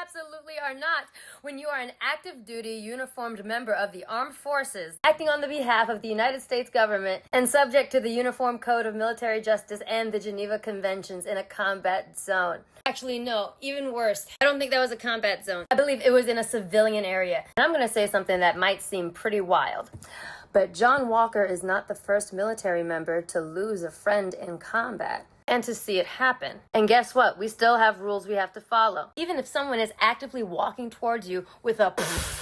absolutely are not. When you are an active duty uniformed member of the armed forces, acting on the behalf of the United States government and subject to the Uniform Code of Military Justice and the Geneva Conventions in a combat zone. Actually, no, even worse. I don't think that was a combat zone. I believe it was in a civilian area. And I'm gonna say something that might seem pretty wild. But John Walker is not the first military member to lose a friend in combat and to see it happen. And guess what? We still have rules we have to follow. Even if someone is actively walking towards you with a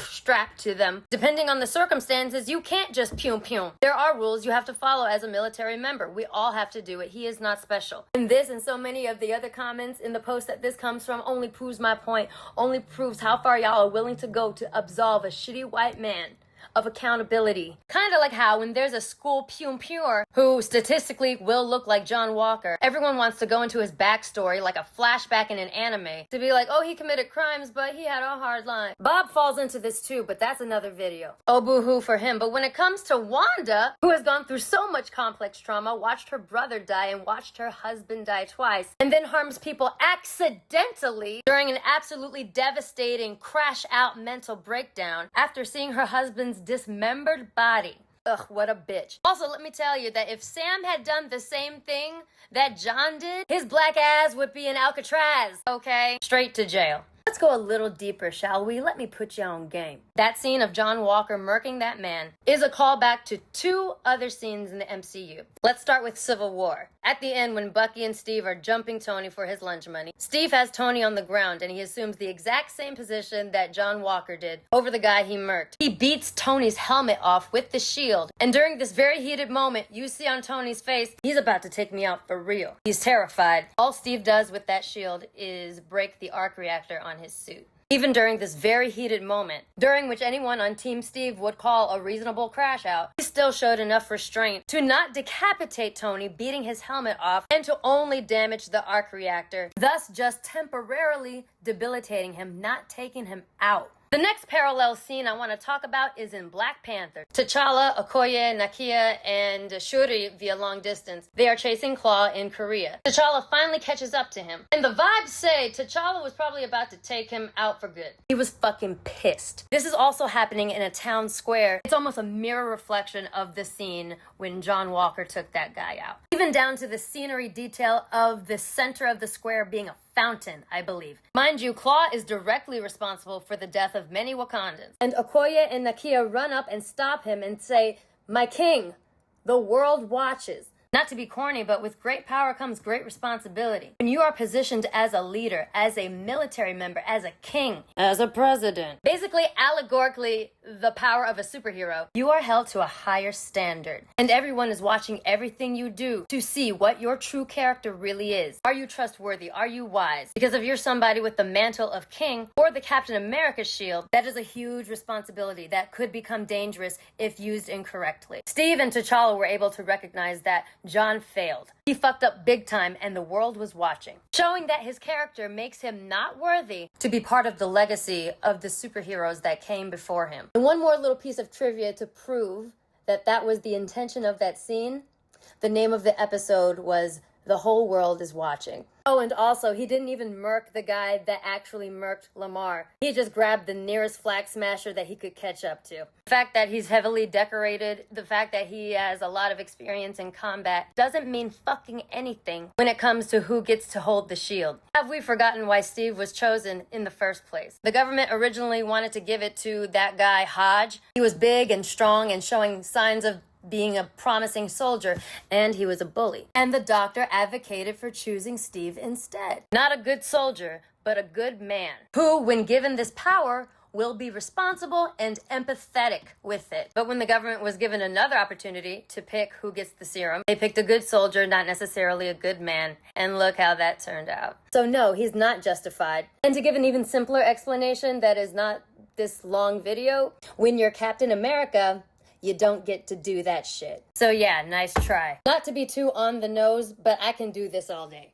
strap to them, depending on the circumstances, you can't just pew pew. There are rules you have to follow as a military member. We all have to do it. He is not special. And this and so many of the other comments in the post that this comes from only proves my point, only proves how far y'all are willing to go to absolve a shitty white man of accountability. Kind of like how when there's a school pure who statistically will look like John Walker, everyone wants to go into his backstory like a flashback in an anime to be like, oh, he committed crimes, but he had a hard line. Bob falls into this too, but that's another video. Oh, boo-hoo for him. But when it comes to Wanda, who has gone through so much complex trauma, watched her brother die and watched her husband die twice, and then harms people accidentally during an absolutely devastating crash-out mental breakdown after seeing her husband's dismembered body. Ugh, what a bitch. Also, let me tell you that if Sam had done the same thing that John did, his black ass would be in Alcatraz, okay? Straight to jail. Let's go a little deeper, shall we? Let me put you on game. That scene of John Walker murking that man is a callback to two other scenes in the MCU. Let's start with Civil War. At the end, when Bucky and Steve are jumping Tony for his lunch money, Steve has Tony on the ground and he assumes the exact same position that John Walker did over the guy he murked. He beats Tony's helmet off with the shield, and during this very heated moment, you see on Tony's face, he's about to take me out for real. He's terrified. All Steve does with that shield is break the arc reactor on his suit. Even during this very heated moment, during which anyone on Team Steve would call a reasonable crash out, he still showed enough restraint to not decapitate Tony, beating his helmet off, and to only damage the arc reactor, thus just temporarily debilitating him, not taking him out. The next parallel scene I want to talk about is in Black Panther. T'Challa, Okoye, Nakia, and Shuri via long distance. They are chasing Claw in Korea. T'Challa finally catches up to him. And the vibes say T'Challa was probably about to take him out for good. He was fucking pissed. This is also happening in a town square. It's almost a mirror reflection of the scene when John Walker took that guy out. Even down to the scenery detail of the center of the square being a fountain, I believe. Mind you, Claw is directly responsible for the death of many Wakandans. And Okoye and Nakia run up and stop him and say, "My king, the world watches." Not to be corny, but with great power comes great responsibility. When you are positioned as a leader, as a military member, as a king, as a president, basically allegorically the power of a superhero, you are held to a higher standard. And everyone is watching everything you do to see what your true character really is. Are you trustworthy? Are you wise? Because if you're somebody with the mantle of king or the Captain America shield, that is a huge responsibility that could become dangerous if used incorrectly. Steve and T'Challa were able to recognize that John failed. He fucked up big time and the world was watching, showing that his character makes him not worthy to be part of the legacy of the superheroes that came before him. And one more little piece of trivia to prove that that was the intention of that scene. The name of the episode was The Whole World is Watching. Oh, and also, he didn't even murk the guy that actually murked Lamar. He just grabbed the nearest flag smasher that he could catch up to. The fact that he's heavily decorated, the fact that he has a lot of experience in combat, doesn't mean fucking anything when it comes to who gets to hold the shield. Have we forgotten why Steve was chosen in the first place? The government originally wanted to give it to that guy, Hodge. He was big and strong and showing signs of being a promising soldier, and he was a bully. And the doctor advocated for choosing Steve instead. Not a good soldier, but a good man, who, when given this power, will be responsible and empathetic with it. But when the government was given another opportunity to pick who gets the serum, they picked a good soldier, not necessarily a good man, and look how that turned out. So no, he's not justified. And to give an even simpler explanation that is not this long video, when you're Captain America, you don't get to do that shit. So yeah, nice try. Not to be too on the nose, but I can do this all day.